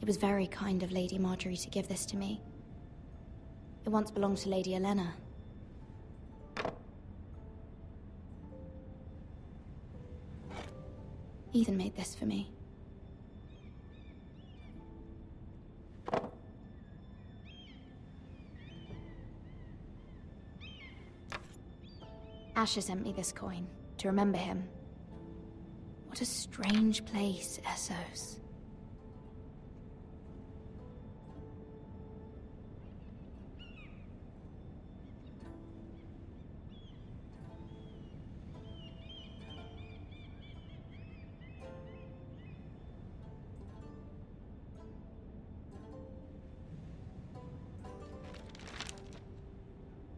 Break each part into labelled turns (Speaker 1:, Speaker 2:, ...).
Speaker 1: It was very kind of Lady Marjorie to give this to me. It once belonged to Lady Elena. Ethan made this for me. Asher sent me this coin, to remember him. What a strange place, Essos.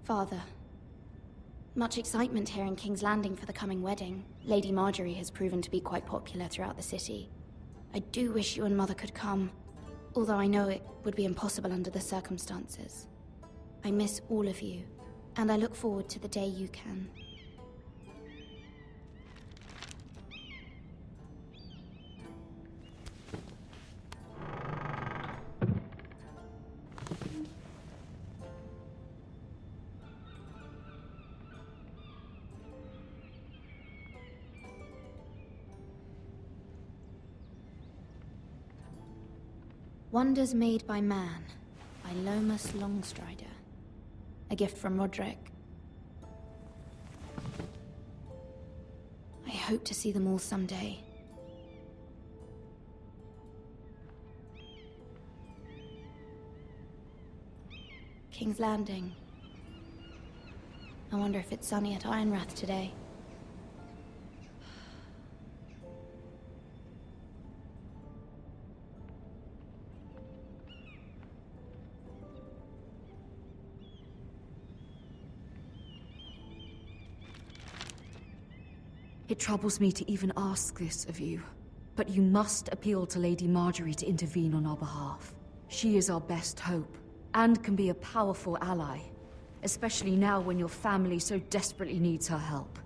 Speaker 1: Father. Much excitement here in King's Landing for the coming wedding. Lady Marjorie has proven to be quite popular throughout the city. I do wish you and Mother could come, although I know it would be impossible under the circumstances. I miss all of you, and I look forward to the day you can. Wonders Made by Man, by Lomas Longstrider. A gift from Roderick. I hope to see them all someday. King's Landing. I wonder if it's sunny at Ironrath today.
Speaker 2: It troubles me to even ask this of you, but you must appeal to Lady Marjorie to intervene on our behalf. She is our best hope, and can be a powerful ally, especially now when your family so desperately needs her help.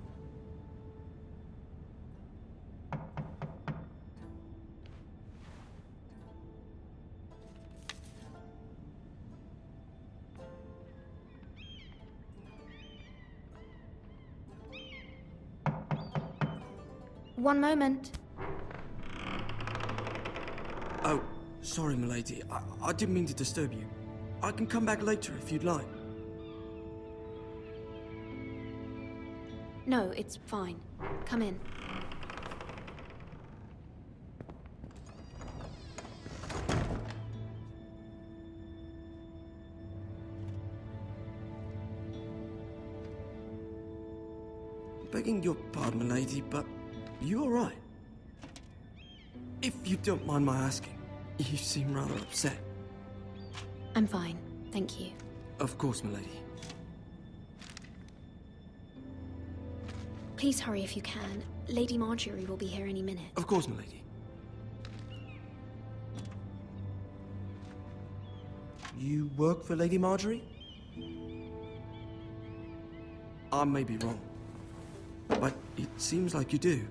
Speaker 1: One moment.
Speaker 3: Oh, sorry, milady. I didn't mean to disturb you. I can come back later if you'd like.
Speaker 1: No, it's fine. Come in.
Speaker 3: Begging your pardon, milady, but you all right? If you don't mind my asking, you seem rather upset.
Speaker 1: I'm fine, thank you.
Speaker 3: Of course, milady.
Speaker 1: Please hurry if you can. Lady Marjorie will be here any minute.
Speaker 3: Of course, milady. You work for Lady Marjorie? I may be wrong, but it seems like you do.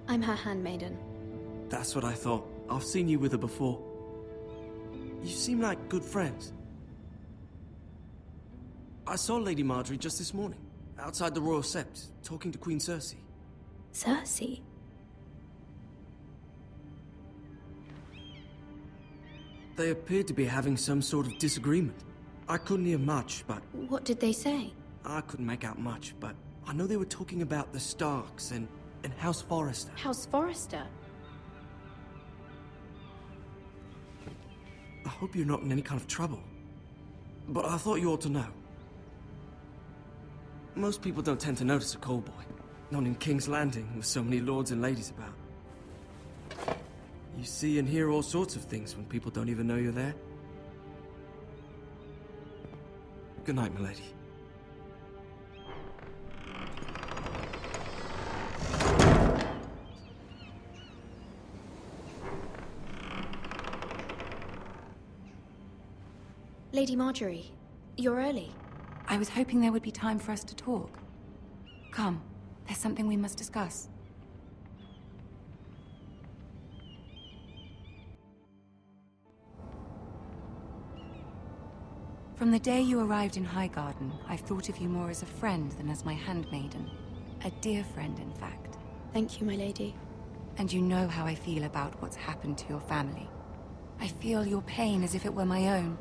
Speaker 1: I'm her handmaiden.
Speaker 3: That's what I thought. I've seen you with her before. You seem like good friends. I saw Lady Marjorie just this morning, outside the Royal Sept, talking to Queen Cersei.
Speaker 1: Cersei?
Speaker 3: They appeared to be having some sort of disagreement. I couldn't hear much, but...
Speaker 1: What did they say?
Speaker 3: I couldn't make out much, but I know they were talking about the Starks and House Forrester.
Speaker 1: House Forrester?
Speaker 3: I hope you're not in any kind of trouble. But I thought you ought to know. Most people don't tend to notice a call boy. Not in King's Landing, with so many lords and ladies about. You see and hear all sorts of things when people don't even know you're there. Good night, milady.
Speaker 1: Lady Marjorie, you're early.
Speaker 4: I was hoping there would be time for us to talk. Come, there's something we must discuss. From the day you arrived in Highgarden, I've thought of you more as a friend than as my handmaiden. A dear friend, in fact.
Speaker 1: Thank you, my lady.
Speaker 4: And you know how I feel about what's happened to your family. I feel your pain as if it were my own.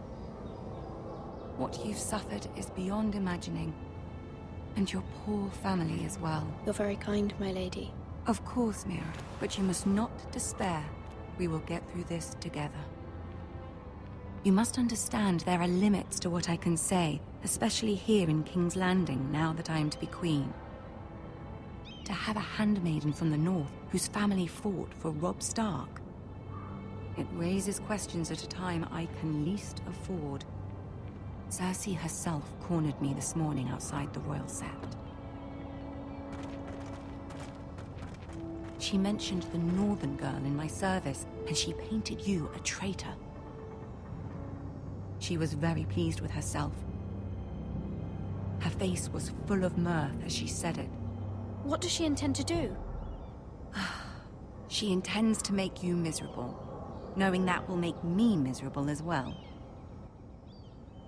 Speaker 4: What you've suffered is beyond imagining. And your poor family as well.
Speaker 1: You're very kind, my lady.
Speaker 4: Of course, Mira, but you must not despair. We will get through this together. You must understand there are limits to what I can say, especially here in King's Landing, now that I am to be queen. To have a handmaiden from the north whose family fought for Robb Stark. It raises questions at a time I can least afford. Cersei herself cornered me this morning outside the Royal Sept. She mentioned the northern girl in my service, and she painted you a traitor. She was very pleased with herself. Her face was full of mirth as she said it.
Speaker 1: What does she intend to do?
Speaker 4: She intends to make you miserable, knowing that will make me miserable as well.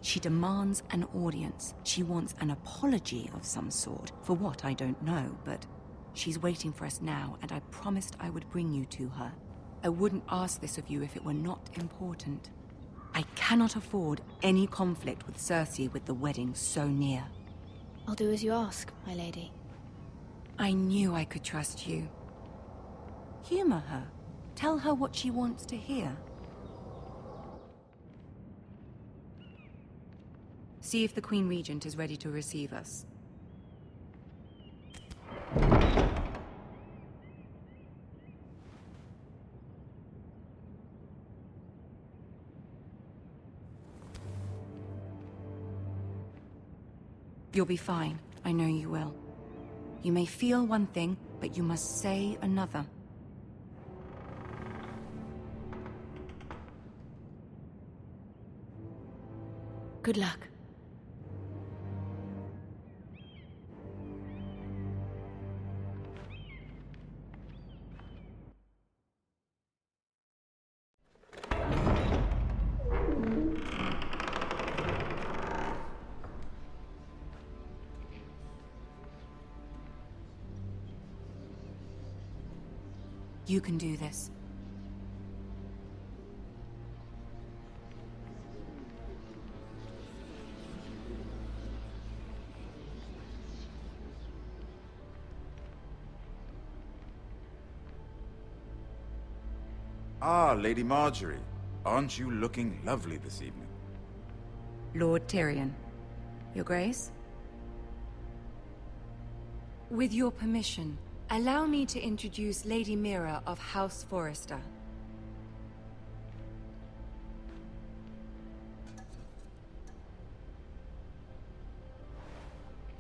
Speaker 4: She demands an audience. She wants an apology of some sort, for what I don't know, but she's waiting for us now, and I promised I would bring you to her. I wouldn't ask this of you if it were not important. I cannot afford any conflict with Cersei with the wedding so near.
Speaker 1: I'll do as you ask, my lady.
Speaker 4: I knew I could trust you. Humor her. Tell her what she wants to hear. See if the Queen Regent is ready to receive us. You'll be fine. I know you will. You may feel one thing, but you must say another.
Speaker 1: Good luck.
Speaker 4: You can do this.
Speaker 5: Ah, Lady Marjorie. Aren't you looking lovely this evening?
Speaker 4: Lord Tyrion. Your Grace? With your permission, allow me to introduce Lady Mira of House Forrester.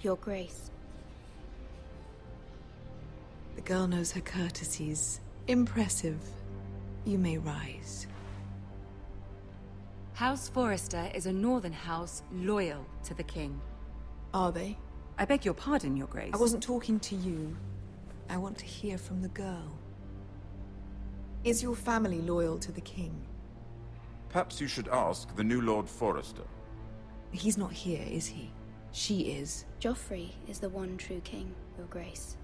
Speaker 1: Your Grace.
Speaker 6: The girl knows her courtesies. Impressive. You may rise.
Speaker 4: House Forrester is a northern house loyal to the king.
Speaker 6: Are they?
Speaker 4: I beg your pardon, Your Grace.
Speaker 6: I wasn't talking to you. I want to hear from the girl. Is your family loyal to the king?
Speaker 5: Perhaps you should ask the new Lord Forrester.
Speaker 6: He's not here, is he? She is.
Speaker 1: Joffrey is the one true king, Your Grace.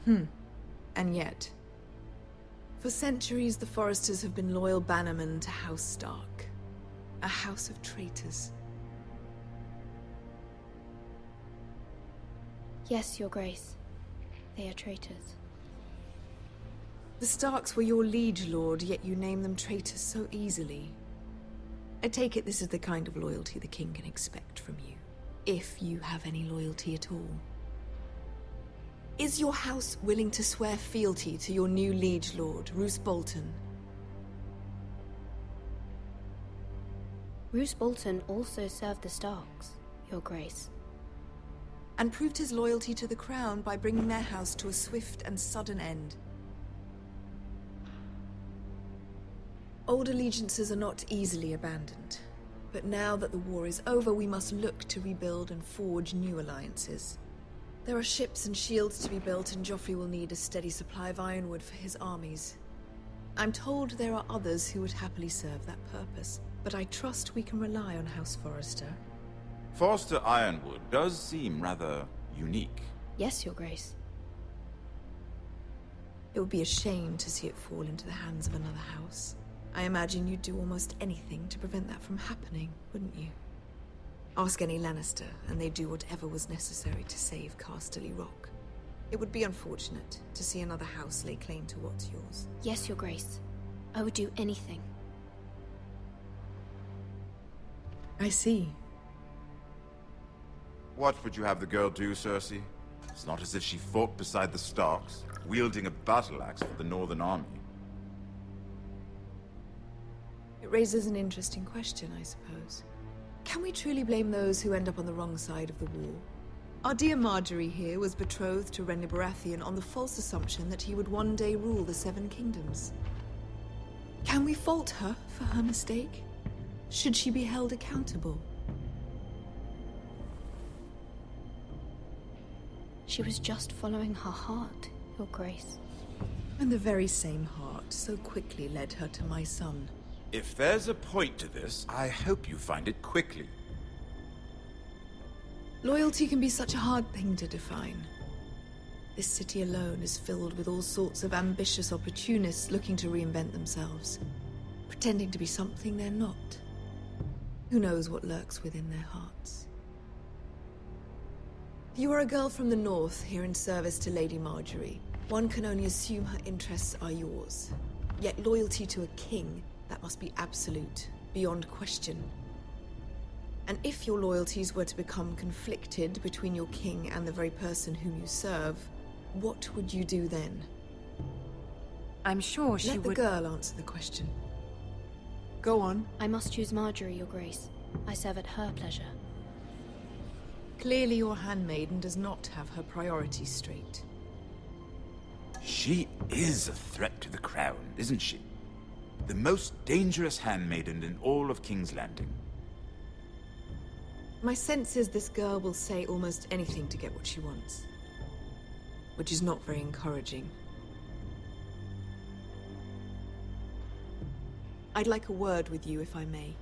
Speaker 6: And yet, for centuries the Forresters have been loyal bannermen to House Stark. A house of traitors.
Speaker 1: Yes, Your Grace. They are traitors.
Speaker 6: The Starks were your liege lord, yet you name them traitors so easily. I take it this is the kind of loyalty the king can expect from you. If you have any loyalty at all. Is your house willing to swear fealty to your new liege lord, Ramsay Bolton?
Speaker 1: Ramsay Bolton also served the Starks, Your Grace.
Speaker 6: And proved his loyalty to the crown by bringing their house to a swift and sudden end. Old allegiances are not easily abandoned. But now that the war is over, we must look to rebuild and forge new alliances. There are ships and shields to be built, and Joffrey will need a steady supply of ironwood for his armies. I'm told there are others who would happily serve that purpose. but I trust we can rely on House Forrester.
Speaker 5: Forster Ironwood does seem rather unique.
Speaker 1: Yes, Your Grace.
Speaker 6: It would be a shame to see it fall into the hands of another house. I imagine you'd do almost anything to prevent that from happening, wouldn't you? Ask any Lannister, and they'd do whatever was necessary to save Casterly Rock. It would be unfortunate to see another house lay claim to what's yours.
Speaker 1: Yes, Your Grace. I would do anything.
Speaker 6: I see.
Speaker 5: What would you have the girl do, Cersei? It's not as if she fought beside the Starks, wielding a battle axe for the Northern Army.
Speaker 6: It raises an interesting question, I suppose. Can we truly blame those who end up on the wrong side of the war? Our dear Marjorie here was betrothed to Renly Baratheon on the false assumption that he would one day rule the Seven Kingdoms. Can we fault her for her mistake? Should she be held accountable?
Speaker 1: She was just following her heart, Your Grace.
Speaker 6: And the very same heart so quickly led her to my son.
Speaker 5: If there's a point to this, I hope you find it quickly.
Speaker 6: Loyalty can be such a hard thing to define. This city alone is filled with all sorts of ambitious opportunists looking to reinvent themselves, pretending to be something they're not. Who knows what lurks within their hearts? You are a girl from the north, here in service to Lady Marjorie. One can only assume her interests are yours. Yet loyalty to a king, that must be absolute, beyond question. And if your loyalties were to become conflicted between your king and the very person whom you serve, what would you do then?
Speaker 4: I'm sure she
Speaker 6: would... Let the girl answer the question. Go on.
Speaker 1: I must choose Marjorie, Your Grace. I serve at her pleasure.
Speaker 6: Clearly your handmaiden does not have her priorities straight.
Speaker 5: She is a threat to the crown, isn't she? The most dangerous handmaiden in all of King's Landing.
Speaker 6: My sense is this girl will say almost anything to get what she wants. Which is not very encouraging. I'd like a word with you, if I may.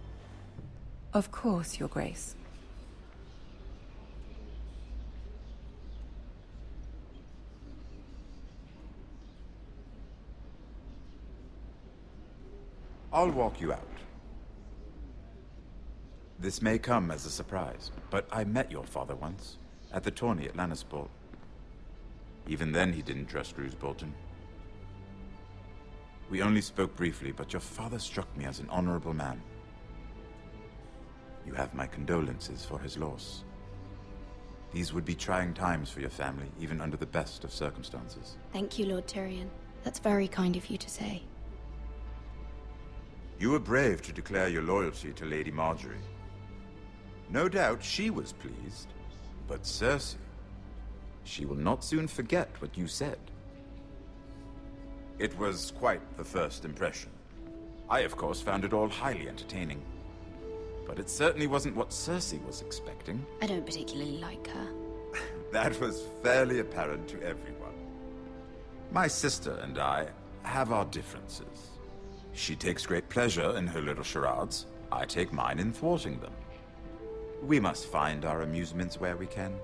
Speaker 4: Of course, Your Grace.
Speaker 5: I'll walk you out. This may come as a surprise, but I met your father once, at the tourney at Lannisport. Even then he didn't trust Ramsay Bolton. We only spoke briefly, but your father struck me as an honorable man. You have my condolences for his loss. These would be trying times for your family, even under the best of circumstances.
Speaker 1: Thank you, Lord Tyrion. That's very kind of you to say.
Speaker 5: You were brave to declare your loyalty to Lady Marjorie. No doubt she was pleased, but Cersei, she will not soon forget what you said. It was quite the first impression. I, of course, found it all highly entertaining. But it certainly wasn't what Cersei was expecting.
Speaker 1: I don't particularly like her.
Speaker 5: That was fairly apparent to everyone. My sister and I have our differences. She takes great pleasure in her little charades. I take mine in thwarting them. We must find our amusements where we can.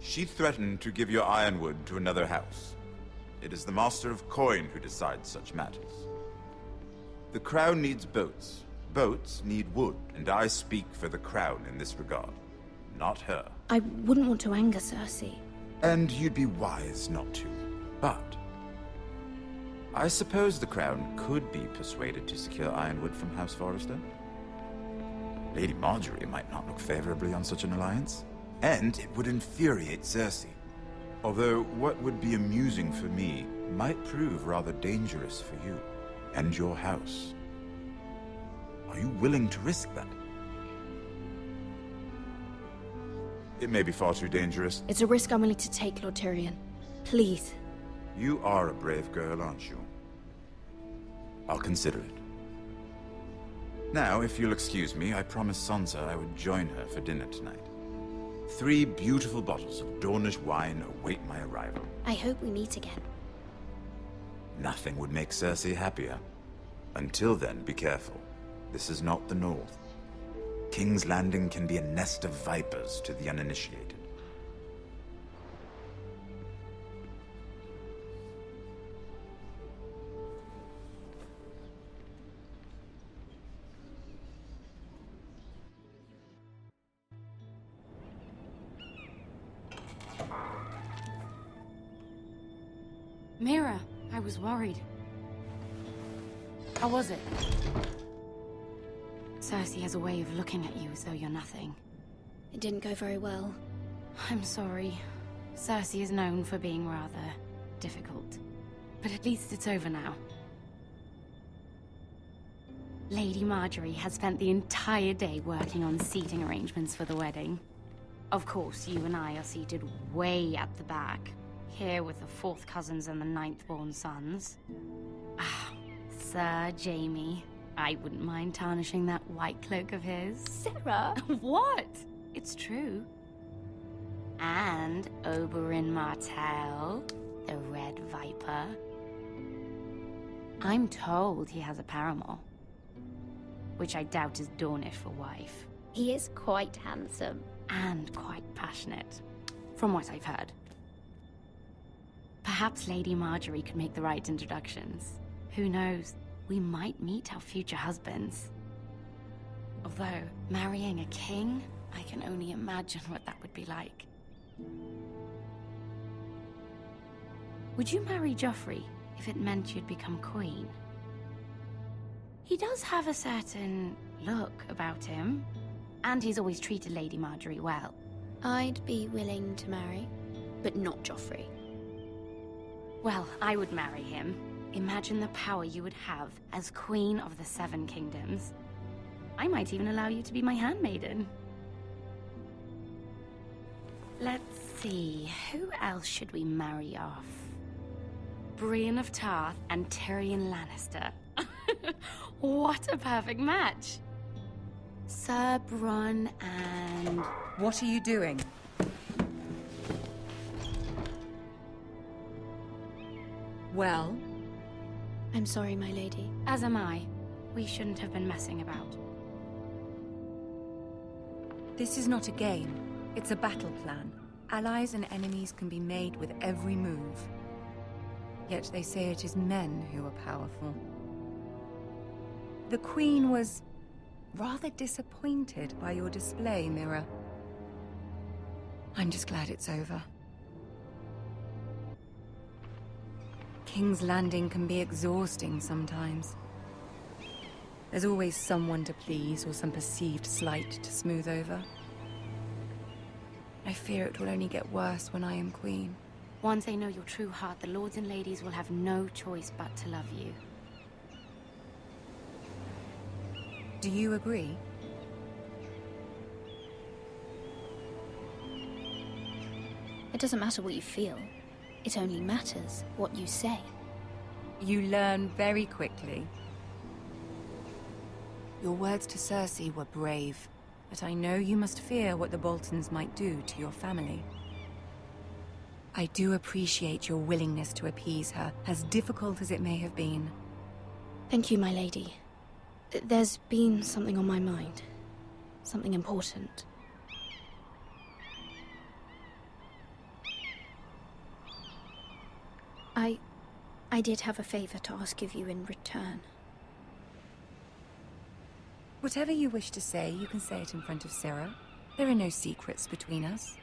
Speaker 5: She threatened to give your Ironwood to another house. It is the Master of Coin who decides such matters. The Crown needs boats. Boats need wood, and I speak for the Crown in this regard, not her.
Speaker 1: I wouldn't want to anger Cersei.
Speaker 5: And you'd be wise not to. But I suppose the Crown could be persuaded to secure Ironwood from House Forrester. Lady Marjorie might not look favorably on such an alliance, and it would infuriate Cersei. Although what would be amusing for me might prove rather dangerous for you and your house. Are you willing to risk that? It may be far too dangerous.
Speaker 1: It's a risk I'm willing to take, Lord Tyrion. Please.
Speaker 5: You are a brave girl, aren't you? I'll consider it. Now, if you'll excuse me, I promised Sansa I would join her for dinner tonight. 3 beautiful bottles of Dornish wine await my arrival.
Speaker 1: I hope we meet again.
Speaker 5: Nothing would make Cersei happier. Until then, be careful. This is not the North. King's Landing can be a nest of vipers to the uninitiated.
Speaker 4: Mira, I was worried. How was it? Cersei has a way of looking at you as though you're nothing.
Speaker 1: It didn't go very well.
Speaker 4: I'm sorry. Cersei is known for being rather difficult. But at least it's over now. Lady Marjorie has spent the entire day working on seating arrangements for the wedding. Of course, you and I are seated way at the back. Here with the 4th cousins and the 9th-born sons. Ah, Sir Jaime. I wouldn't mind tarnishing that white cloak of his.
Speaker 1: Sarah!
Speaker 4: What? It's true. And Oberyn Martell, the Red Viper. I'm told he has a paramour. Which I doubt is Dornish for wife.
Speaker 1: He is quite handsome.
Speaker 4: And quite passionate, from what I've heard. Perhaps Lady Marjorie could make the right introductions. Who knows? We might meet our future husbands. Although, marrying a king, I can only imagine what that would be like. Would you marry Joffrey if it meant you'd become queen? He does have a certain look about him, and he's always treated Lady Marjorie well.
Speaker 1: I'd be willing to marry, but not Joffrey.
Speaker 4: Well, I would marry him. Imagine the power you would have as Queen of the 7 Kingdoms. I might even allow you to be my handmaiden. Let's see, who else should we marry off? Brienne of Tarth and Tyrion Lannister. What a perfect match! Sir Bronn and...
Speaker 7: What are you doing? Well?
Speaker 1: I'm sorry, my lady.
Speaker 4: As am I. We shouldn't have been messing about.
Speaker 7: This is not a game. It's a battle plan. Allies and enemies can be made with every move. Yet they say it is men who are powerful. The Queen was rather disappointed by your display, Mira. I'm just glad it's over. King's Landing can be exhausting sometimes. There's always someone to please or some perceived slight to smooth over. I fear it will only get worse when I am queen.
Speaker 4: Once they know your true heart, the lords and ladies will have no choice but to love you.
Speaker 7: Do you agree?
Speaker 1: It doesn't matter what you feel. It only matters what you say.
Speaker 7: You learn very quickly.
Speaker 4: Your words to Cersei were brave.
Speaker 7: But I know you must fear what the Boltons might do to your family. I do appreciate your willingness to appease her, as difficult as it may have been.
Speaker 1: Thank you, my lady. There's been something on my mind. Something important. I did have a favor to ask of you in return.
Speaker 7: Whatever you wish to say, you can say it in front of Sarah. There are no secrets between us.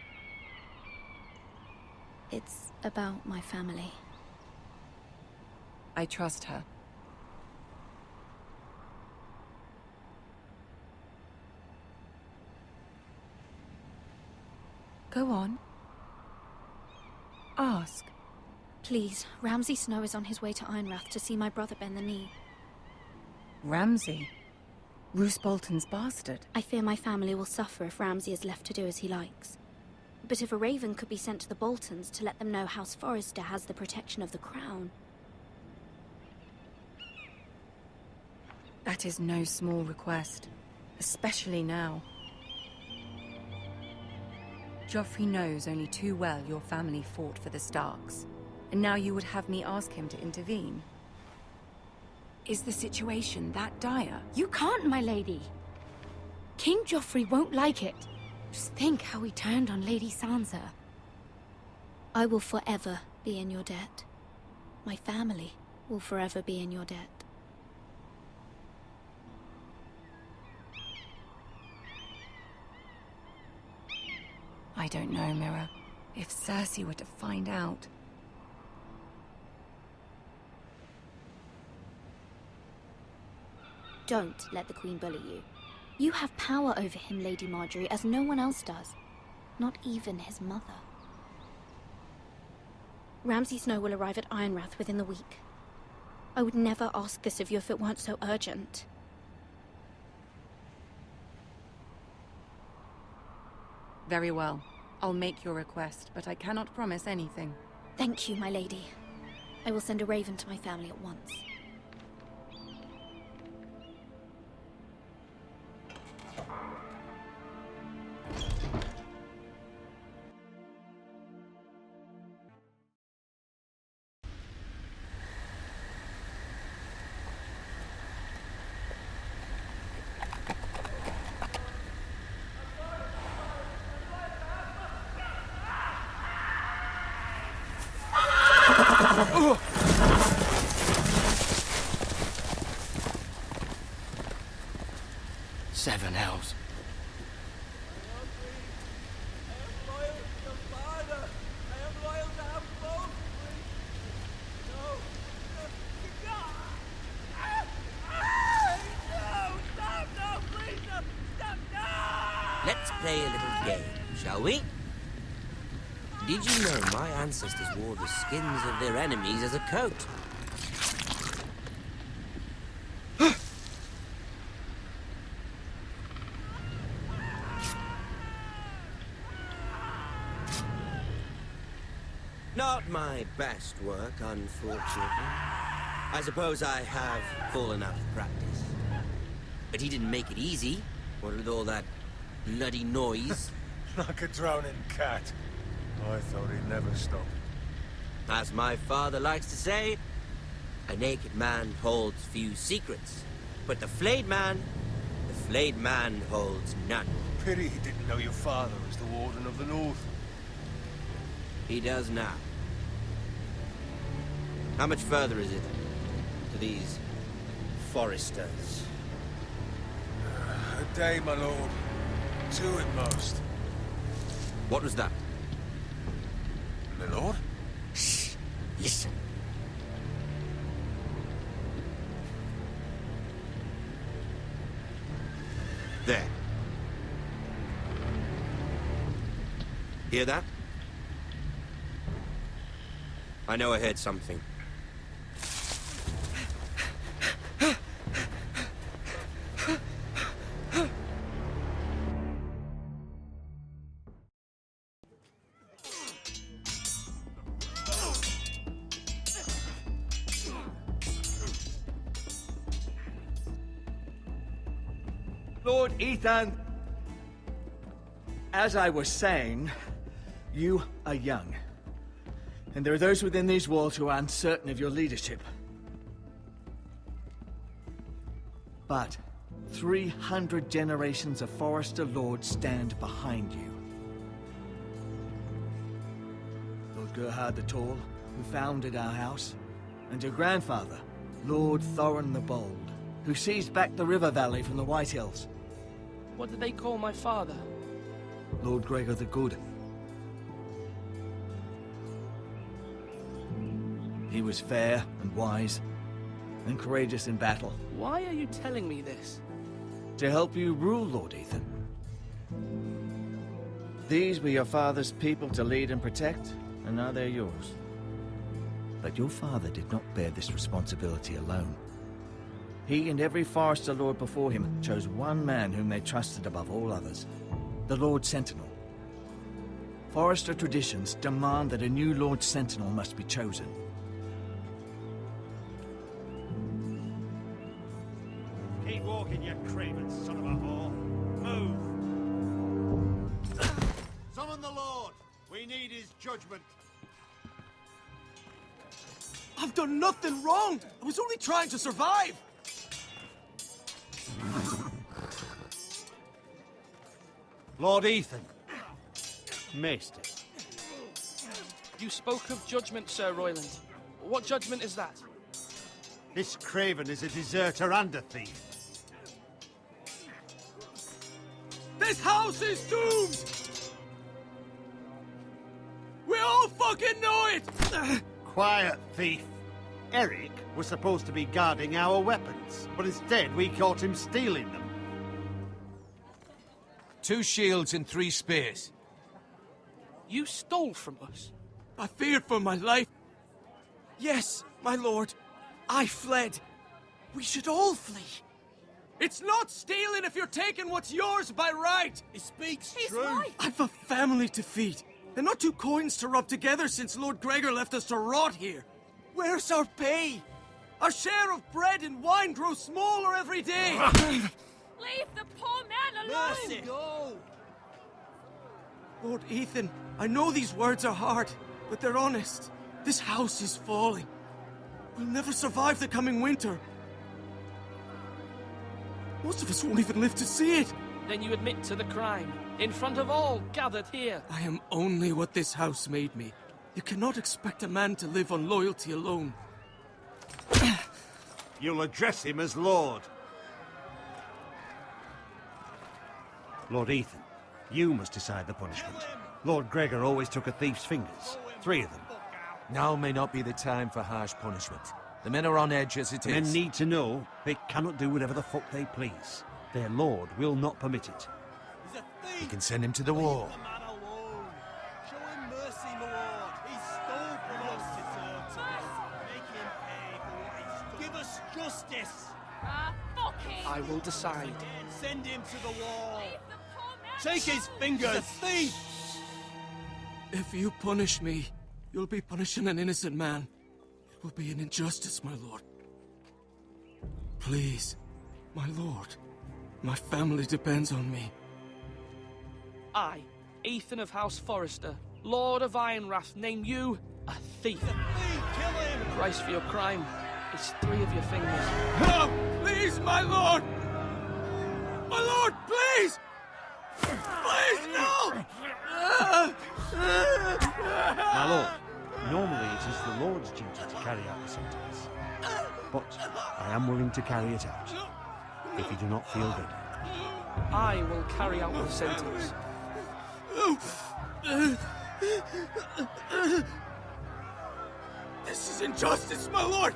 Speaker 1: It's about my family.
Speaker 7: I trust her. Go on. Ask.
Speaker 1: Please, Ramsay Snow is on his way to Ironrath to see my brother bend the knee.
Speaker 7: Ramsay? Roose Bolton's bastard?
Speaker 1: I fear my family will suffer if Ramsay is left to do as he likes. But if a raven could be sent to the Boltons to let them know House Forrester has the protection of the crown...
Speaker 7: That is no small request, especially now. Joffrey knows only too well your family fought for the Starks, and now you would have me ask him to intervene.
Speaker 4: Is the situation that dire?
Speaker 1: You can't, my lady. King Joffrey won't like it. Just think how he turned on Lady Sansa. I will forever be in your debt. My family will forever be in your debt.
Speaker 4: I don't know, Mira. If Cersei were to find out...
Speaker 1: Don't let the Queen bully you. You have power over him, Lady Marjorie, as no one else does. Not even his mother. Ramsay Snow will arrive at Ironrath within the week. I would never ask this of you if it weren't so urgent.
Speaker 4: Very well. I'll make your request, but I cannot promise anything.
Speaker 1: Thank you, my lady. I will send a raven to my family at once.
Speaker 3: Seven hells.
Speaker 8: Let's play a little game, shall we? Did you know my ancestors wore the skins of their enemies as a coat? Not my best work, unfortunately. I suppose I have fallen out of practice. But he didn't make it easy, what with all that bloody noise.
Speaker 9: Like a drowning cat. I thought he'd never stop.
Speaker 8: As my father likes to say, a naked man holds few secrets. But the flayed man holds none.
Speaker 9: Pity he didn't know your father was the Warden of the North.
Speaker 8: He does now. How much further is it to these foresters?
Speaker 9: A day, my lord. 2 at most.
Speaker 8: What was that?
Speaker 9: My lord?
Speaker 8: Shh! Listen. There. Hear that? I know I heard something.
Speaker 10: Lord Ethan, as I was saying, you are young. And there are those within these walls who are uncertain of your leadership. But 300 generations of Forester Lords stand behind you. Lord Gerhard the Tall, who founded our house, and your grandfather, Lord Thorin the Bold, who seized back the river valley from the White Hills.
Speaker 11: What did they call my father?
Speaker 10: Lord Gregor the Good. He was fair and wise, and courageous in battle.
Speaker 11: Why are you telling me this?
Speaker 10: To help you rule, Lord Ethan. These were your father's people to lead and protect, and now they're yours. But your father did not bear this responsibility alone. He and every Forester Lord before him chose one man whom they trusted above all others, the Lord Sentinel. Forester traditions demand that a new Lord Sentinel must be chosen.
Speaker 9: Keep walking, you craven son of a whore. Move! Summon the Lord! We need his judgment.
Speaker 3: I've done nothing wrong! I was only trying to survive!
Speaker 12: Lord Ethan. Maester.
Speaker 11: You spoke of judgment, Sir Royland. What judgment is that?
Speaker 12: This craven is a deserter and a thief.
Speaker 3: This house is doomed! We all fucking know it!
Speaker 12: Quiet, thief. Eric was supposed to be guarding our weapons, but instead we caught him stealing them.
Speaker 9: 2 shields and 3 spears.
Speaker 11: You stole from us.
Speaker 3: I feared for my life. Yes, my lord. I fled. We should all flee. It's not stealing if you're taking what's yours by right.
Speaker 9: He speaks
Speaker 7: He's
Speaker 9: true.
Speaker 7: right.
Speaker 3: I've a family to feed, and not 2 coins to rub together since Lord Gregor left us to rot here. Where's our pay? Our share of bread and wine grows smaller every day.
Speaker 7: Leave the poor man alone!
Speaker 9: Mercy. Go.
Speaker 3: Lord Ethan, I know these words are hard, but they're honest. This house is falling. We'll never survive the coming winter. Most of us won't even live to see it.
Speaker 11: Then you admit to the crime, in front of all gathered here.
Speaker 3: I am only what this house made me. You cannot expect a man to live on loyalty alone.
Speaker 12: You'll address him as Lord. Lord Ethan, you must decide the punishment. Lord Gregor always took a thief's fingers. 3 of them.
Speaker 9: Now may not be the time for harsh punishment. The men are on edge as it is.
Speaker 12: Men need to know they cannot do whatever the fuck they please. Their lord will not permit it.
Speaker 9: We can send him to the wall.
Speaker 13: Show him mercy, my lord. He stole from us. Make him pay for what he stole. Give us justice.
Speaker 7: Fuck him!
Speaker 11: I will decide.
Speaker 13: Send him to the wall.
Speaker 7: Leave the poor man
Speaker 13: Take his fingers. A thief.
Speaker 3: If you punish me, you'll be punishing an innocent man. It will be an injustice, my lord. Please, my lord. My family depends on me.
Speaker 11: I, Ethan of House Forrester, Lord of Ironrath, name you a thief.
Speaker 13: Kill him.
Speaker 11: The price for your crime is 3 of your fingers.
Speaker 3: No! Please, my lord! My lord, please! Please, no!
Speaker 12: My lord, normally it is the Lord's duty to carry out the sentence. But I am willing to carry it out, if you do not feel ready.
Speaker 11: I will carry out the sentence.
Speaker 3: This is injustice, my lord!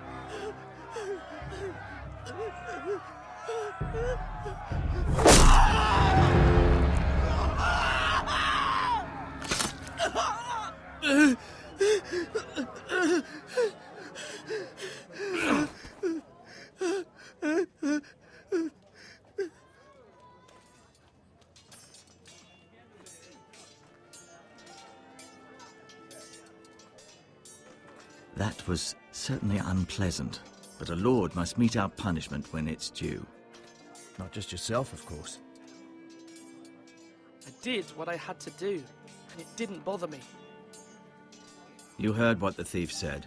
Speaker 10: That was certainly unpleasant, but a lord must mete out punishment when it's due. Not just yourself, of course.
Speaker 11: I did what I had to do, and it didn't bother me.
Speaker 10: You heard what the thief said.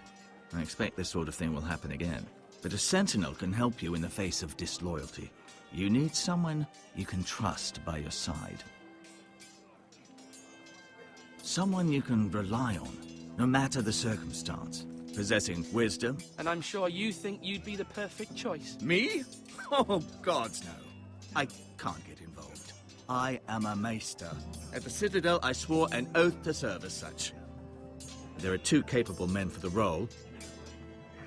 Speaker 10: I expect this sort of thing will happen again. But a sentinel can help you in the face of disloyalty. You need someone you can trust by your side. Someone you can rely on, no matter the circumstance. Possessing wisdom.
Speaker 11: And I'm sure you think you'd be the perfect choice.
Speaker 10: Me? Oh, gods no. I can't get involved. I am a maester. At the Citadel, I swore an oath to serve as such. There are 2 capable men for the role.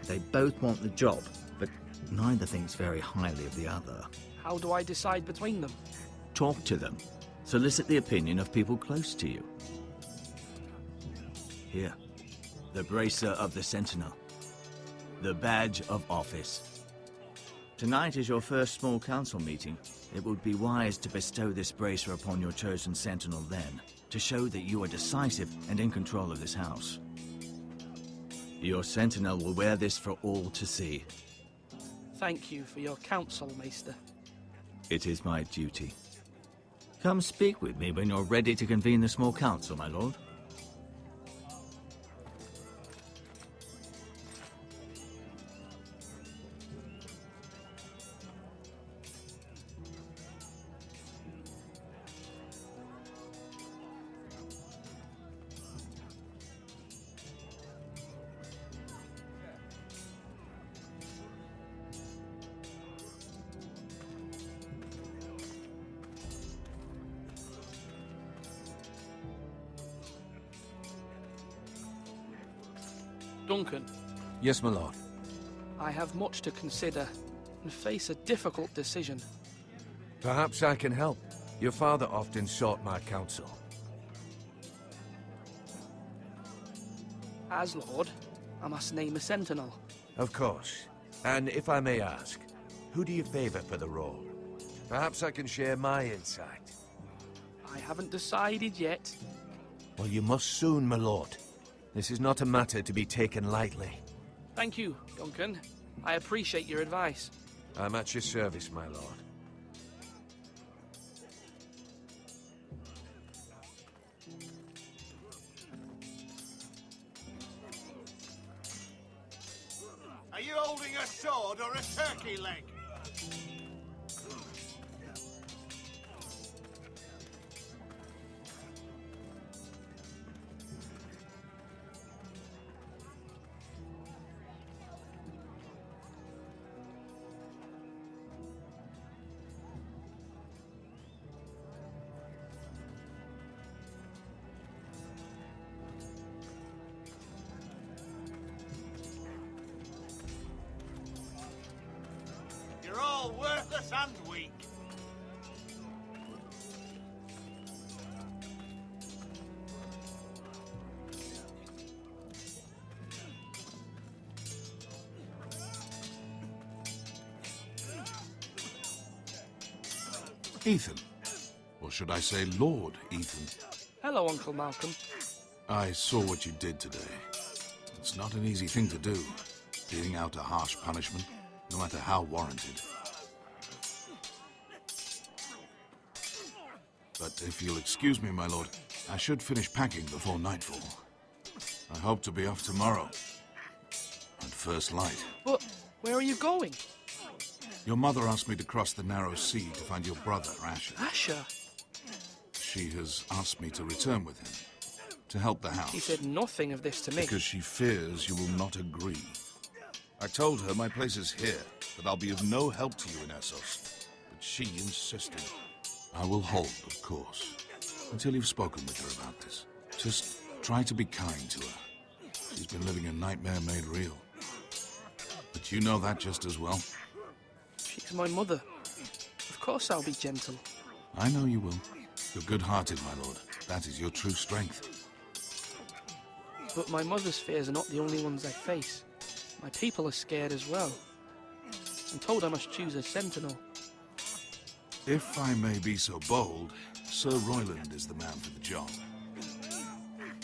Speaker 10: They both want the job, but neither thinks very highly of the other.
Speaker 11: How do I decide between them?
Speaker 10: Talk to them. Solicit the opinion of people close to you. Here, the bracer of the Sentinel. The badge of office. Tonight is your first small council meeting. It would be wise to bestow this bracer upon your chosen Sentinel then, to show that you are decisive and in control of this house. Your Sentinel will wear this for all to see.
Speaker 11: Thank you for your counsel, Maester.
Speaker 10: It is my duty. Come speak with me when you're ready to convene the small council, my lord.
Speaker 11: Duncan,
Speaker 9: Yes, my lord.
Speaker 11: I have much to consider and face a difficult decision.
Speaker 9: Perhaps I can help. Your father often sought my counsel.
Speaker 11: As Lord, I must name a sentinel.
Speaker 9: Of course. And if I may ask, who do you favor for the role? Perhaps I can share my insight.
Speaker 11: I haven't decided yet.
Speaker 9: Well, you must soon, my lord. This is not a matter to be taken lightly.
Speaker 11: Thank you, Duncan. I appreciate your advice.
Speaker 9: I'm at your service, my lord.
Speaker 13: Are you holding a sword or a turkey leg? You're all worthless and weak.
Speaker 14: Ethan. Or should I say Lord Ethan?
Speaker 11: Hello, Uncle Malcolm.
Speaker 14: I saw what you did today. It's not an easy thing to do, dealing out a harsh punishment, no matter how warranted. But if you'll excuse me, my lord, I should finish packing before nightfall. I hope to be off tomorrow. At first light.
Speaker 11: But where are you going?
Speaker 14: Your mother asked me to cross the narrow sea to find your brother, Asher.
Speaker 11: Asher?
Speaker 14: She has asked me to return with him, to help the house.
Speaker 11: He said nothing of this to me.
Speaker 14: Because she fears you will not agree. I told her my place is here, that I'll be of no help to you in Essos. But she insisted. I will hold, of course, until you've spoken with her about this. Just try to be kind to her. She's been living a nightmare made real. But you know that just as well.
Speaker 11: She's my mother. Of course I'll be gentle.
Speaker 14: I know you will. You're good-hearted, my lord. That is your true strength.
Speaker 11: But my mother's fears are not the only ones I face. My people are scared as well. I'm told I must choose a sentinel.
Speaker 14: If I may be so bold, Sir Royland is the man for the job.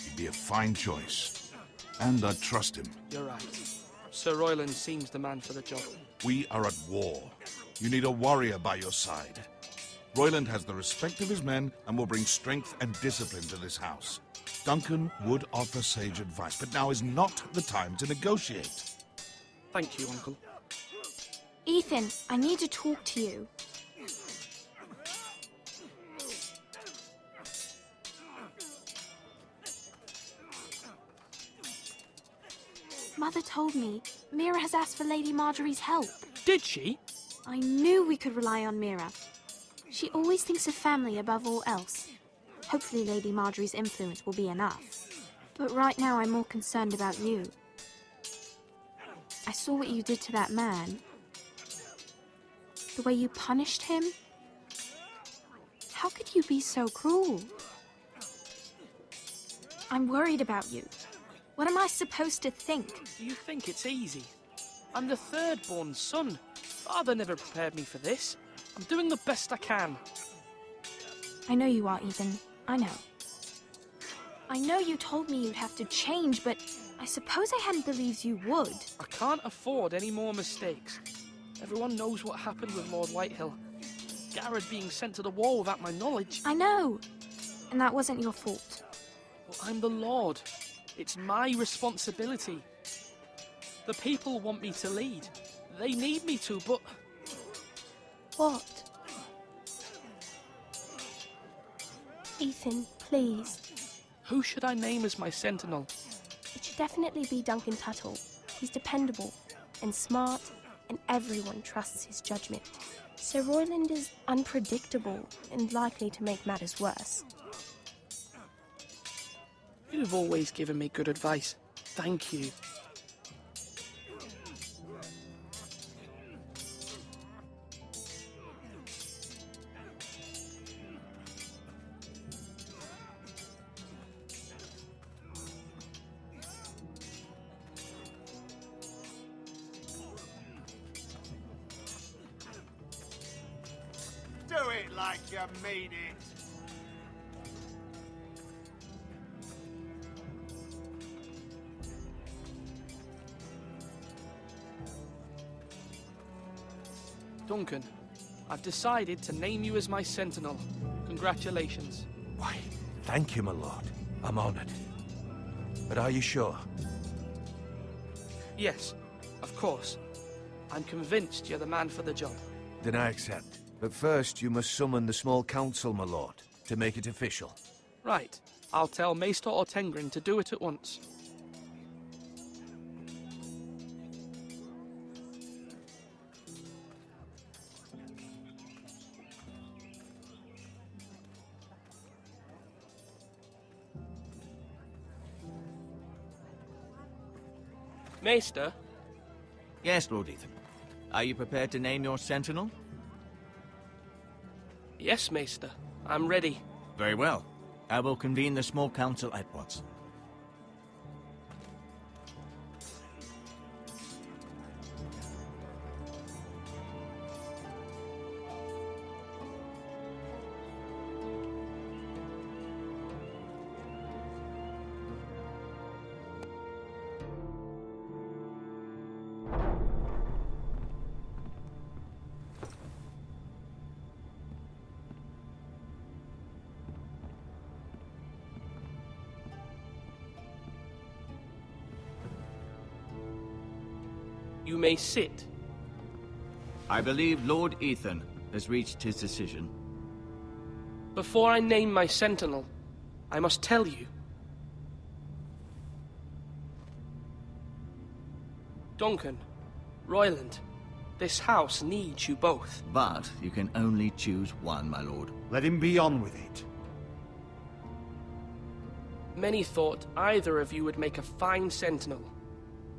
Speaker 14: He'd be a fine choice, and I'd trust him.
Speaker 11: You're right. Sir Royland seems the man for the job.
Speaker 14: We are at war. You need a warrior by your side. Royland has the respect of his men and will bring strength and discipline to this house. Duncan would offer sage advice, but now is not the time to negotiate.
Speaker 11: Thank you, Uncle.
Speaker 1: Ethan, I need to talk to you. Mother told me Mira has asked for Lady Marjorie's help.
Speaker 11: Did she?
Speaker 1: I knew we could rely on Mira. She always thinks of family above all else. Hopefully Lady Marjorie's influence will be enough. But right now I'm more concerned about you. I saw what you did to that man. The way you punished him. How could you be so cruel? I'm worried about you. What am I supposed to think?
Speaker 11: Do you think it's easy? I'm the third-born son. Father never prepared me for this. I'm doing the best I can.
Speaker 1: I know you are, Ethan. I know. I know you told me you'd have to change, but I suppose I hadn't believed you would.
Speaker 11: I can't afford any more mistakes. Everyone knows what happened with Lord Whitehill. Garrett being sent to the war without my knowledge.
Speaker 1: I know. And that wasn't your fault.
Speaker 11: Well, I'm the Lord. It's my responsibility. The people want me to lead. They need me to, but...
Speaker 1: What? Ethan, please.
Speaker 11: Who should I name as my sentinel?
Speaker 15: It should definitely be Duncan Tuttle. He's dependable and smart, and everyone trusts his judgment. Sir Royland is unpredictable and likely to make matters worse.
Speaker 11: You've always given me good advice. Thank you.
Speaker 13: like you mean it.
Speaker 11: Duncan, I've decided to name you as my sentinel. Congratulations.
Speaker 9: Why, thank you, my lord. I'm honored. But are you sure?
Speaker 11: Yes, of course. I'm convinced you're the man for the job.
Speaker 9: Then I accept. But first, you must summon the small council, my lord, to make it official.
Speaker 11: Right. I'll tell Maester Ortengrin to do it at once. Maester?
Speaker 10: Yes, Lord Ethan. Are you prepared to name your sentinel?
Speaker 11: Yes, Maester. I'm ready.
Speaker 10: Very well. I will convene the small council at once.
Speaker 11: You may sit.
Speaker 10: I believe Lord Ethan has reached his decision.
Speaker 11: Before I name my sentinel, I must tell you. Duncan, Royland, this house needs you both.
Speaker 10: But you can only choose one, my lord.
Speaker 12: Let him be on with it.
Speaker 11: Many thought either of you would make a fine sentinel,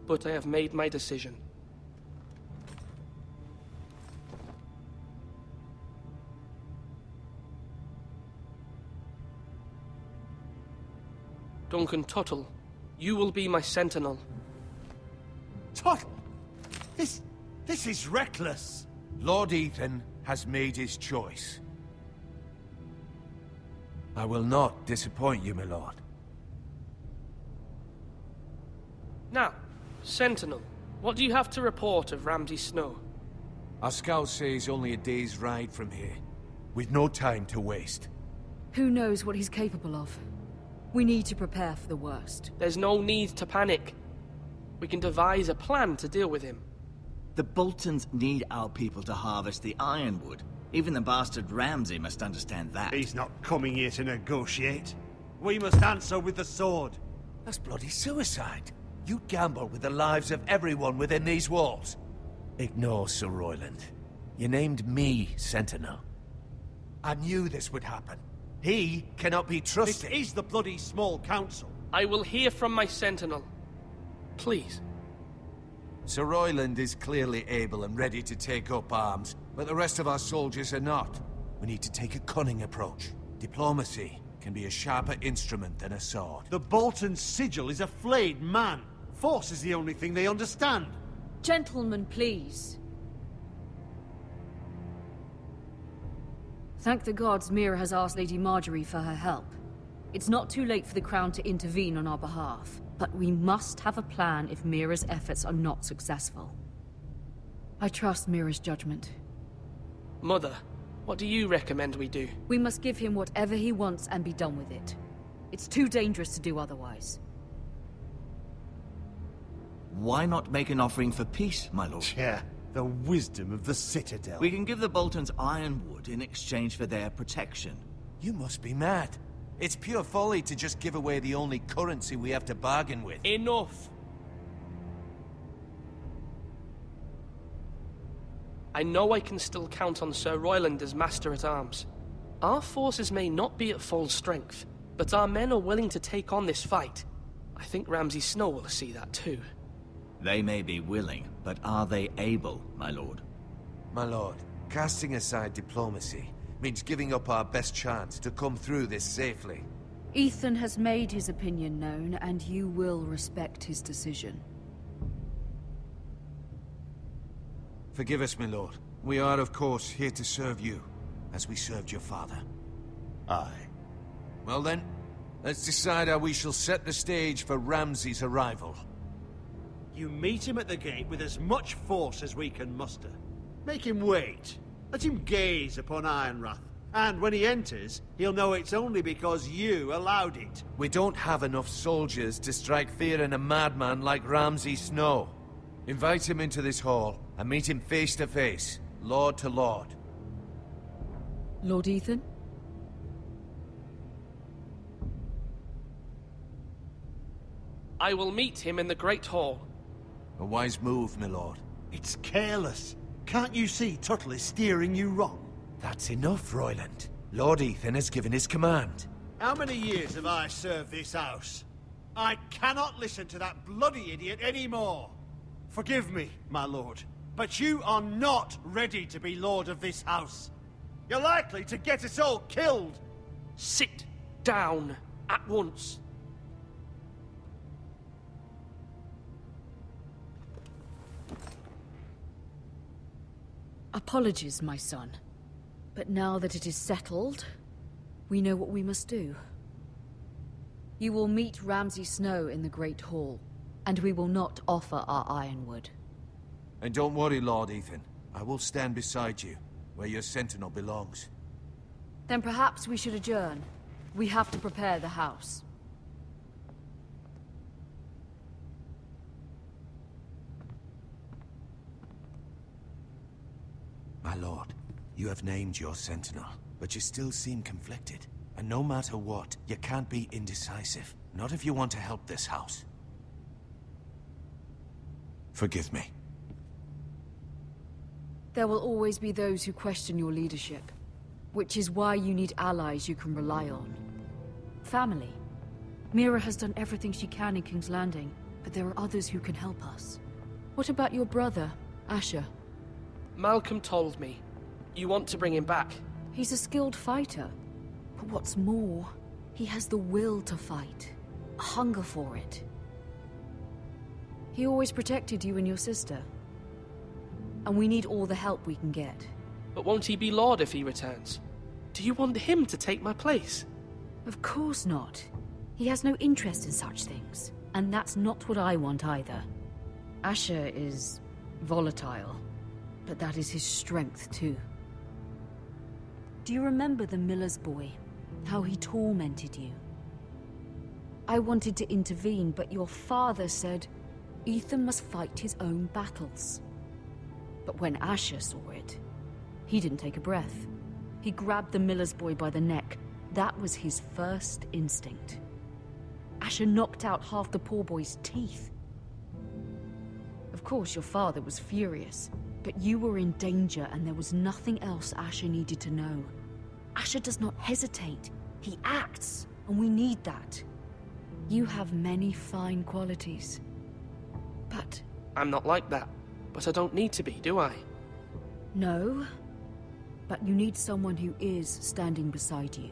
Speaker 11: but I have made my decision. Duncan Tuttle, you will be my sentinel.
Speaker 12: Tuttle! This is reckless!
Speaker 9: Lord Ethan has made his choice. I will not disappoint you, my lord.
Speaker 11: Now, Sentinel, what do you have to report of Ramsay Snow?
Speaker 9: Our scouts say he's only a day's ride from here, with no time to waste.
Speaker 2: Who knows what he's capable of? We need to prepare for the worst.
Speaker 11: There's no need to panic. We can devise a plan to deal with him.
Speaker 10: The Boltons need our people to harvest the ironwood. Even the bastard Ramsay must understand that.
Speaker 12: He's not coming here to negotiate. We must answer with the sword.
Speaker 9: That's bloody suicide. You gamble with the lives of everyone within these walls. Ignore Sir Royland. You named me Sentinel. I knew this would happen. He cannot be trusted.
Speaker 12: This is the bloody small council.
Speaker 11: I will hear from my sentinel. Please.
Speaker 9: Sir Royland is clearly able and ready to take up arms, but the rest of our soldiers are not. We need to take a cunning approach. Diplomacy can be a sharper instrument than a sword.
Speaker 12: The Bolton sigil is a flayed man. Force is the only thing they understand.
Speaker 2: Gentlemen, please. Thank the gods Mira has asked Lady Marjorie for her help. It's not too late for the Crown to intervene on our behalf, but we must have a plan if Mira's efforts are not successful. I trust Mira's judgment.
Speaker 11: Mother, what do you recommend we do?
Speaker 2: We must give him whatever he wants and be done with it. It's too dangerous to do otherwise.
Speaker 10: Why not make an offering for peace, my lord?
Speaker 12: Yeah, the wisdom of the Citadel.
Speaker 10: We can give the Boltons ironwood in exchange for their protection.
Speaker 9: You must be mad. It's pure folly to just give away the only currency we have to bargain with.
Speaker 11: Enough! I know I can still count on Sir Royland as Master-at-Arms. Our forces may not be at full strength, but our men are willing to take on this fight. I think Ramsay Snow will see that too.
Speaker 10: They may be willing, but are they able, my lord?
Speaker 9: My lord, casting aside diplomacy means giving up our best chance to come through this safely.
Speaker 2: Ethan has made his opinion known, and you will respect his decision.
Speaker 9: Forgive us, my lord. We are, of course, here to serve you. as we served your father.
Speaker 12: Aye.
Speaker 9: Well then, let's decide how we shall set the stage for Ramsay's arrival.
Speaker 12: You meet him at the gate with as much force as we can muster. Make him wait. Let him gaze upon Ironrath. And when he enters, he'll know it's only because you allowed it.
Speaker 9: We don't have enough soldiers to strike fear in a madman like Ramsay Snow. Invite him into this hall, and meet him face to face, lord to lord.
Speaker 2: Lord Ethan?
Speaker 11: I will meet him in the Great Hall.
Speaker 9: A wise move, my lord.
Speaker 12: It's careless. Can't you see Tuttle is steering you wrong?
Speaker 9: That's enough, Royland. Lord Ethan has given his command.
Speaker 12: How many years have I served this house? I cannot listen to that bloody idiot anymore. Forgive me, my lord, but you are not ready to be lord of this house. You're likely to get us all killed.
Speaker 11: Sit down at once.
Speaker 2: Apologies, my son. But now that it is settled, we know what we must do. You will meet Ramsay Snow in the Great Hall, and we will not offer our ironwood.
Speaker 9: And don't worry, Lord Ethan. I will stand beside you, where your sentinel belongs.
Speaker 2: Then perhaps we should adjourn. We have to prepare the house.
Speaker 9: My lord, you have named your sentinel, but you still seem conflicted. And no matter what, you can't be indecisive. Not if you want to help this house. Forgive me.
Speaker 2: There will always be those who question your leadership, which is why you need allies you can rely on. Family. Mira has done everything she can in King's Landing, but there are others who can help us. What about your brother, Asher?
Speaker 11: Malcolm told me. You want to bring him back?
Speaker 2: He's a skilled fighter. But what's more, he has the will to fight. A hunger for it. He always protected you and your sister. And we need all the help we can get.
Speaker 11: But won't he be Lord if he returns? Do you want him to take my place?
Speaker 2: Of course not. He has no interest in such things. And that's not what I want either. Asher is volatile. But that is his strength, too. Do you remember the miller's boy? How he tormented you? I wanted to intervene, but your father said Ethan must fight his own battles. But when Asher saw it, he didn't take a breath. He grabbed the miller's boy by the neck. That was his first instinct. Asher knocked out half the poor boy's teeth. Of course, your father was furious. But you were in danger, and there was nothing else Asher needed to know. Asher does not hesitate. He acts, and we need that. You have many fine qualities. But...
Speaker 11: I'm not like that. But I don't need to be, do I?
Speaker 2: No. But you need someone who is standing beside you.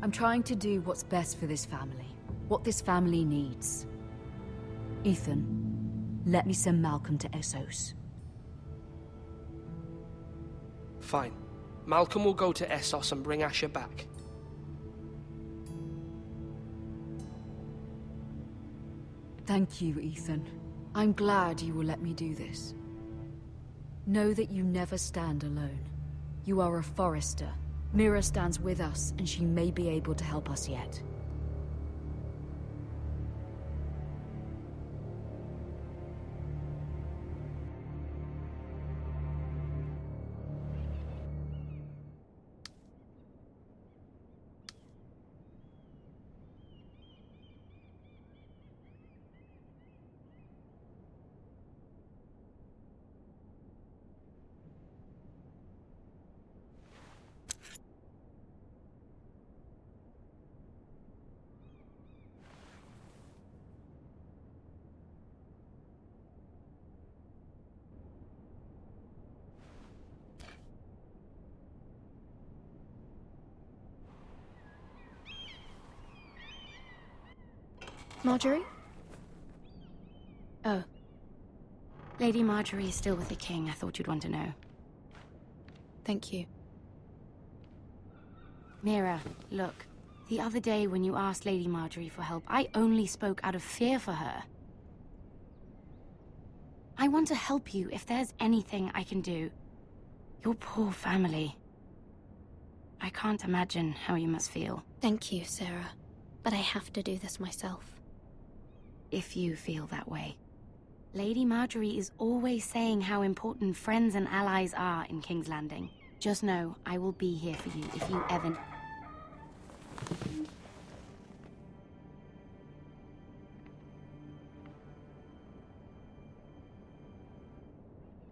Speaker 2: I'm trying to do what's best for this family. What this family needs. Ethan, let me send Malcolm to Essos.
Speaker 11: Fine. Malcolm will go to Essos and bring Asher back.
Speaker 2: Thank you, Ethan. I'm glad you will let me do this. Know that you never stand alone. You are a Forester. Mira stands with us, and she may be able to help us yet.
Speaker 1: Marjorie? Oh. Lady Marjorie is still with the king. I thought you'd want to know. Thank you. Mira, look. The other day when you asked Lady Marjorie for help, I only spoke out of fear for her. I want to help you if there's anything I can do. Your poor family. I can't imagine how you must feel.
Speaker 16: Thank you, Sarah. But I have to do this myself.
Speaker 1: If you feel that way. Lady Marjorie is always saying how important friends and allies are in King's Landing. Just know, I will be here for you if you ever...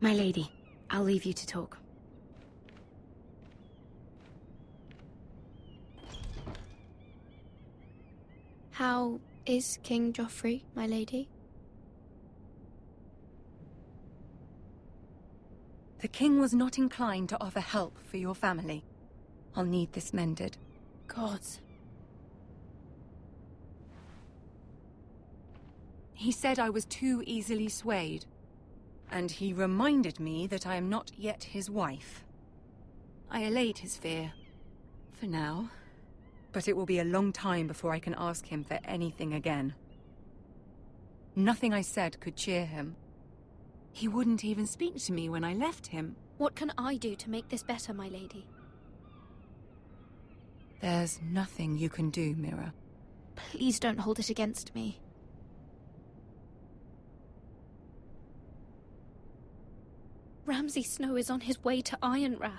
Speaker 1: My lady, I'll leave you to talk.
Speaker 16: How is King Joffrey, my lady?
Speaker 4: The king was not inclined to offer help for your family. I'll need this mended.
Speaker 16: Gods.
Speaker 4: He said I was too easily swayed. And he reminded me that I am not yet his wife. I allayed his fear. For now. But it will be a long time before I can ask him for anything again. Nothing I said could cheer him. He wouldn't even speak to me when I left him.
Speaker 16: What can I do to make this better, my lady?
Speaker 4: There's nothing you can do, Mira.
Speaker 16: Please don't hold it against me. Ramsay Snow is on his way to Ironrath.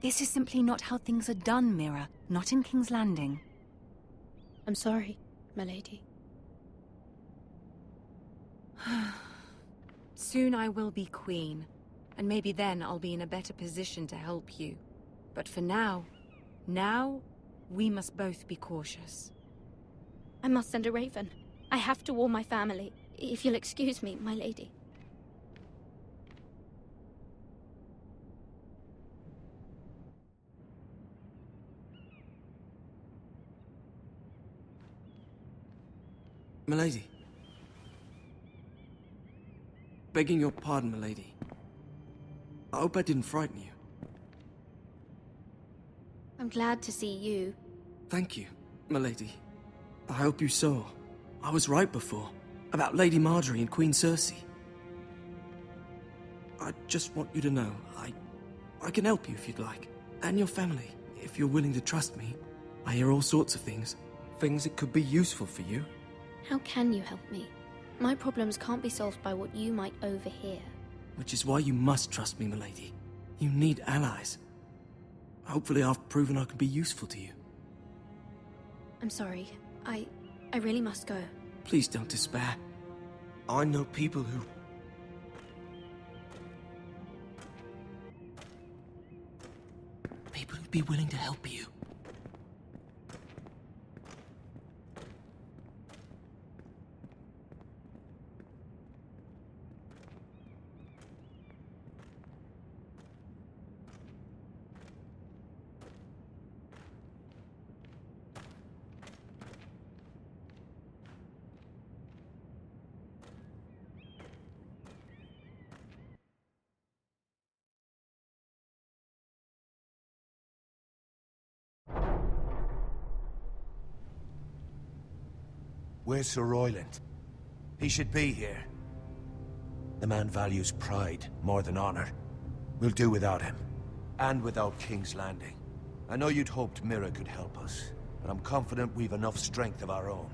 Speaker 4: This is simply not how things are done, Mira. Not in King's Landing.
Speaker 16: I'm sorry, my lady.
Speaker 4: Soon I will be queen, and maybe then I'll be in a better position to help you. But for now, we must both be cautious.
Speaker 16: I must send a raven. I have to warn my family. If you'll excuse me, my lady.
Speaker 3: Milady. Begging your pardon, milady. I hope I didn't frighten you.
Speaker 16: I'm glad to see you.
Speaker 3: Thank you, milady. I hope you saw. I was right before. About Lady Marjorie and Queen Cersei. I just want you to know, I can help you if you'd like. And your family, if you're willing to trust me. I hear all sorts of things. Things that could be useful for you.
Speaker 16: How can you help me? My problems can't be solved by what you might overhear.
Speaker 3: Which is why you must trust me, milady. You need allies. Hopefully I've proven I can be useful to you.
Speaker 16: I'm sorry. I really must go.
Speaker 3: Please don't despair. I know people who... People who'd be willing to help you.
Speaker 9: Where's Sir Royland? He should be here. The man values pride more than honor. We'll do without him. And without King's Landing. I know you'd hoped Mira could help us, but I'm confident we've enough strength of our own.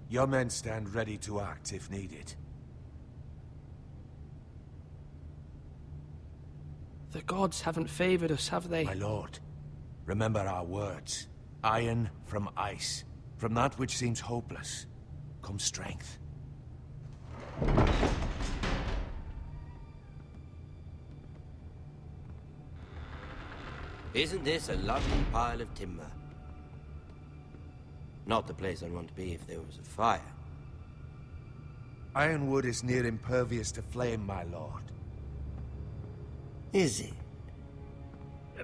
Speaker 9: Your men stand ready to act if needed.
Speaker 11: The gods haven't favored us, have they?
Speaker 9: My lord, remember our words. Iron from ice. From that which seems hopeless, comes strength.
Speaker 8: Isn't this a lovely pile of timber? Not the place I'd want to be if there was a fire.
Speaker 9: Ironwood is near impervious to flame, my lord.
Speaker 8: Is it?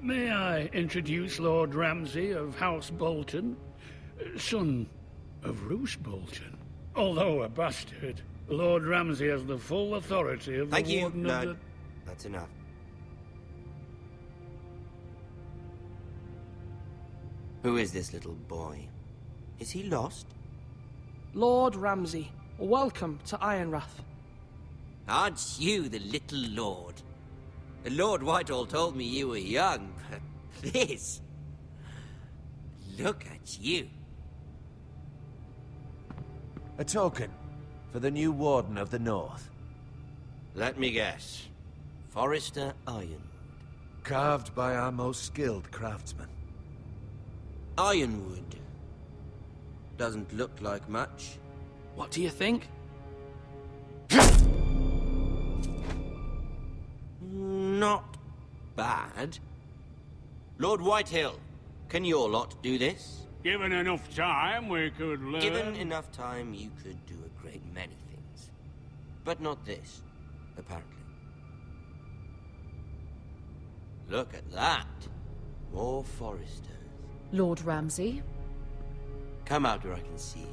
Speaker 17: May I introduce Lord Ramsay of House Bolton, son of Roose Bolton? Although a bastard, Lord Ramsay has the full authority of the Warden of the...
Speaker 8: That's enough. Who is this little boy? Is he lost?
Speaker 11: Lord Ramsay, welcome to Ironrath.
Speaker 8: Aren't you the little lord? Lord Whitehall told me you were young, but this... Look at you.
Speaker 9: A token for the new Warden of the North.
Speaker 8: Let me guess. Forrester Ironwood.
Speaker 9: Carved by our most skilled craftsmen.
Speaker 8: Ironwood. Doesn't look like much.
Speaker 11: What do you think?
Speaker 8: Not bad. Lord Whitehill, can your lot do this?
Speaker 17: Given enough time, we could learn...
Speaker 8: Given enough time, you could do a great many things. But not this, apparently. Look at that. More Foresters.
Speaker 2: Lord Ramsay?
Speaker 8: Come out where I can see you.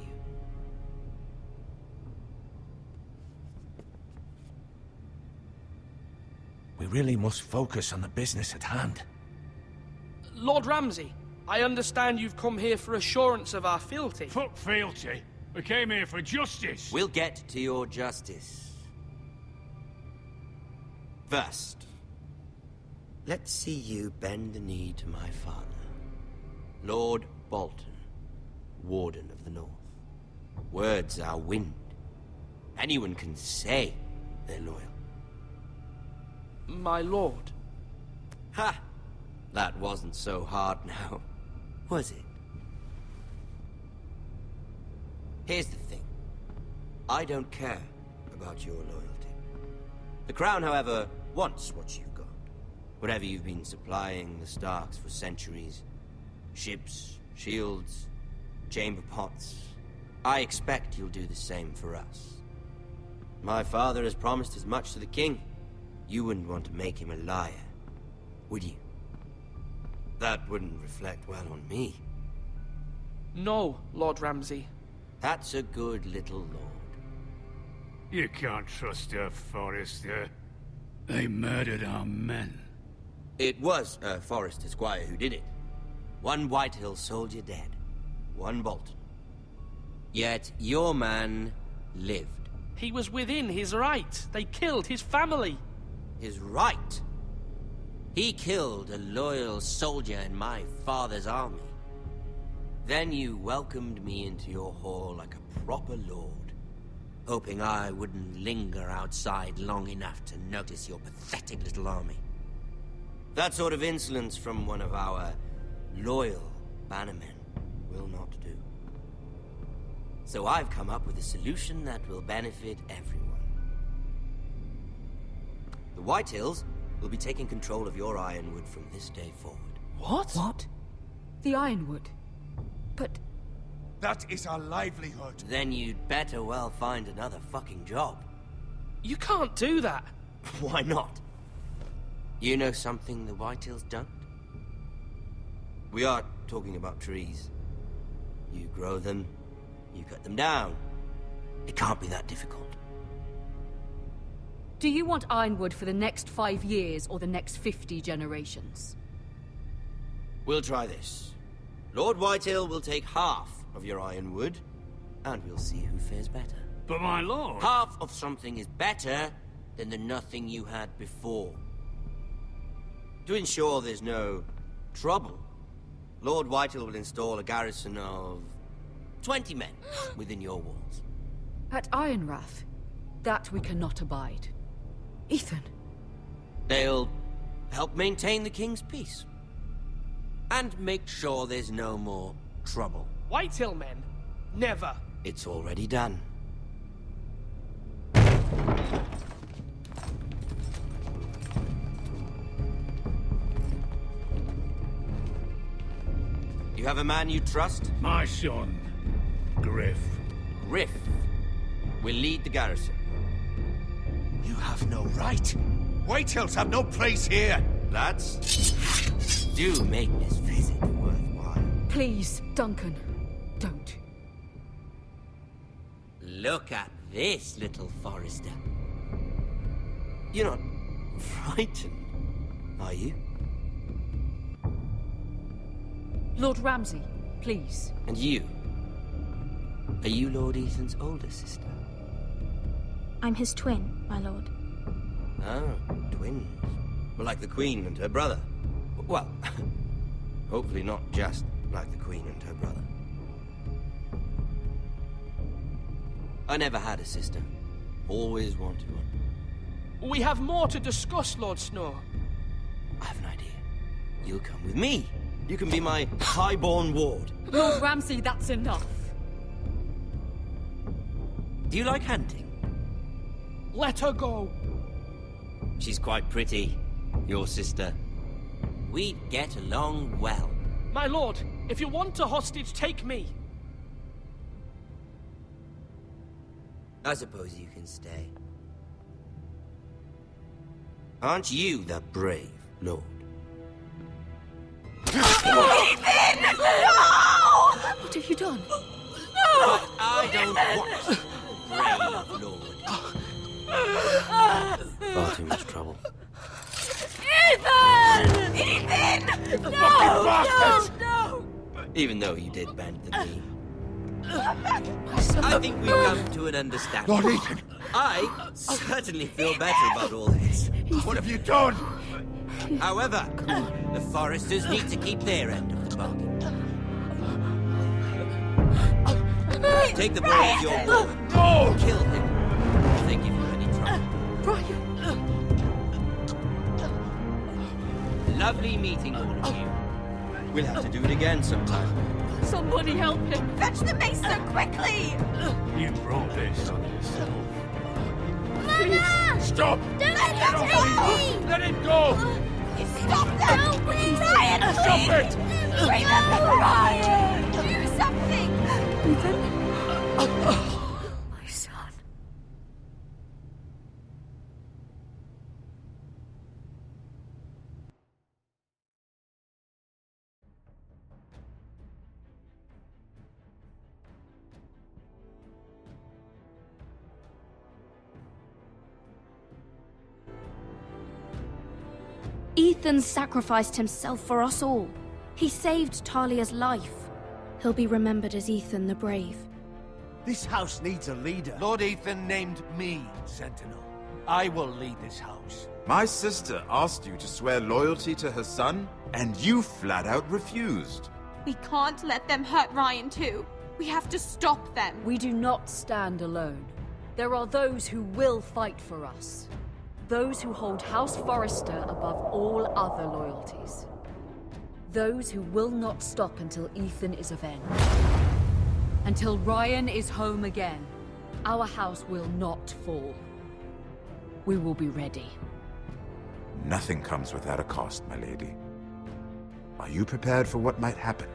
Speaker 9: We really must focus on the business at hand.
Speaker 11: Lord Ramsay, I understand you've come here for assurance of our fealty.
Speaker 17: Fuck fealty. We came here for justice.
Speaker 8: We'll get to your justice. First, let's see you bend the knee to my father, Lord Bolton, Warden of the North. Words are wind. Anyone can say they're loyal.
Speaker 11: My lord.
Speaker 8: Ha! That wasn't so hard now, was it? Here's the thing. I don't care about your loyalty. The Crown, however, wants what you've got. Whatever you've been supplying the Starks for centuries. Ships, shields, chamber pots. I expect you'll do the same for us. My father has promised as much to the king. You wouldn't want to make him a liar, would you? That wouldn't reflect well on me.
Speaker 11: No, Lord Ramsay.
Speaker 8: That's a good little lord.
Speaker 17: You can't trust her, Forrester. They murdered our men.
Speaker 8: It was a Forrester squire who did it. One Whitehill soldier dead. One Bolton. Yet your man lived.
Speaker 11: He was within his right. They killed his family.
Speaker 8: His right? He killed a loyal soldier in my father's army. Then you welcomed me into your hall like a proper lord, hoping I wouldn't linger outside long enough to notice your pathetic little army. That sort of insolence from one of our loyal bannermen will not do. So I've come up with a solution that will benefit everyone. The Whitehills will be taking control of your Ironwood from this day forward.
Speaker 11: What?
Speaker 2: What? The Ironwood? But...
Speaker 9: That is our livelihood.
Speaker 8: Then you'd better well find another fucking job.
Speaker 11: You can't do that.
Speaker 8: Why not? You know something the Whitehills don't? We are talking about trees. You grow them, you cut them down. It can't be that difficult.
Speaker 2: Do you want Ironwood for the next 5 years or the next 50 generations?
Speaker 8: We'll try this. Lord Whitehill will take half of your Ironwood, and we'll see who fares better.
Speaker 17: But my lord...
Speaker 8: Half of something is better than the nothing you had before. To ensure there's no trouble, Lord Whitehill will install a garrison of 20 men within your walls.
Speaker 2: At Ironrath, that we cannot abide. Ethan.
Speaker 8: They'll help maintain the king's peace. And make sure there's no more trouble.
Speaker 11: Whitehill men? Never.
Speaker 8: It's already done. You have a man you trust?
Speaker 17: My son, Griff.
Speaker 8: Griff will lead the garrison.
Speaker 9: You have no right. Whitehills have no place here!
Speaker 8: Lads, do make this visit worthwhile.
Speaker 2: Please, Duncan, don't.
Speaker 8: Look at this, little Forester. You're not frightened, are you?
Speaker 2: Lord Ramsay, please.
Speaker 8: And you? Are you Lord Ethan's older sister?
Speaker 15: I'm his twin, my lord.
Speaker 8: Oh, twins. Well, like the Queen and her brother. Well, hopefully not just like the Queen and her brother. I never had a sister. Always wanted one.
Speaker 11: We have more to discuss, Lord Snow.
Speaker 8: I have an idea. You'll come with me. You can be my highborn ward.
Speaker 2: Lord Ramsay, that's enough.
Speaker 8: Do you like hunting?
Speaker 11: Let her go.
Speaker 8: She's quite pretty, your sister. We'd get along well.
Speaker 11: My lord, if you want a hostage, take me.
Speaker 8: I suppose you can stay. Aren't you the brave lord?
Speaker 2: Ethan! No! What have you done?
Speaker 8: No! But I don't want the brave lord. Far too much trouble.
Speaker 2: Ethan! Ethan! No! No!
Speaker 8: Even though you did bend the knee. I think we've come to an understanding.
Speaker 9: Lord Ethan!
Speaker 8: I certainly feel better about all this.
Speaker 9: What have you done?
Speaker 8: However, the Foresters need to keep their end of the bargain. Take the boy as your ward.
Speaker 9: No!
Speaker 8: Kill him if they give you any trouble.
Speaker 2: Brian!
Speaker 8: Lovely meeting all of you. We'll have to do it again sometime.
Speaker 2: Somebody help him!
Speaker 18: Fetch the maester quickly!
Speaker 9: You brought this on yourself.
Speaker 18: Mama!
Speaker 9: Stop!
Speaker 18: Don't let him take me!
Speaker 9: Let him go!
Speaker 18: Stop them!
Speaker 2: Help me!
Speaker 18: Ryan,
Speaker 9: Stop
Speaker 18: please!
Speaker 9: it!
Speaker 18: Remember Ryan! Do something!
Speaker 2: Ethan? My son.
Speaker 1: Ethan sacrificed himself for us all. He saved Talia's life. He'll be remembered as Ethan the Brave.
Speaker 12: This house needs a leader.
Speaker 9: Lord Ethan named me Sentinel. I will lead this house.
Speaker 5: My sister asked you to swear loyalty to her son, and you flat out refused.
Speaker 18: We can't let them hurt Ryan too. We have to stop them.
Speaker 2: We do not stand alone. There are those who will fight for us. Those who hold House Forrester above all other loyalties. Those who will not stop until Ethan is avenged. Until Ryan is home again, our house will not fall. We will be ready.
Speaker 5: Nothing comes without a cost, my lady. Are you prepared for what might happen?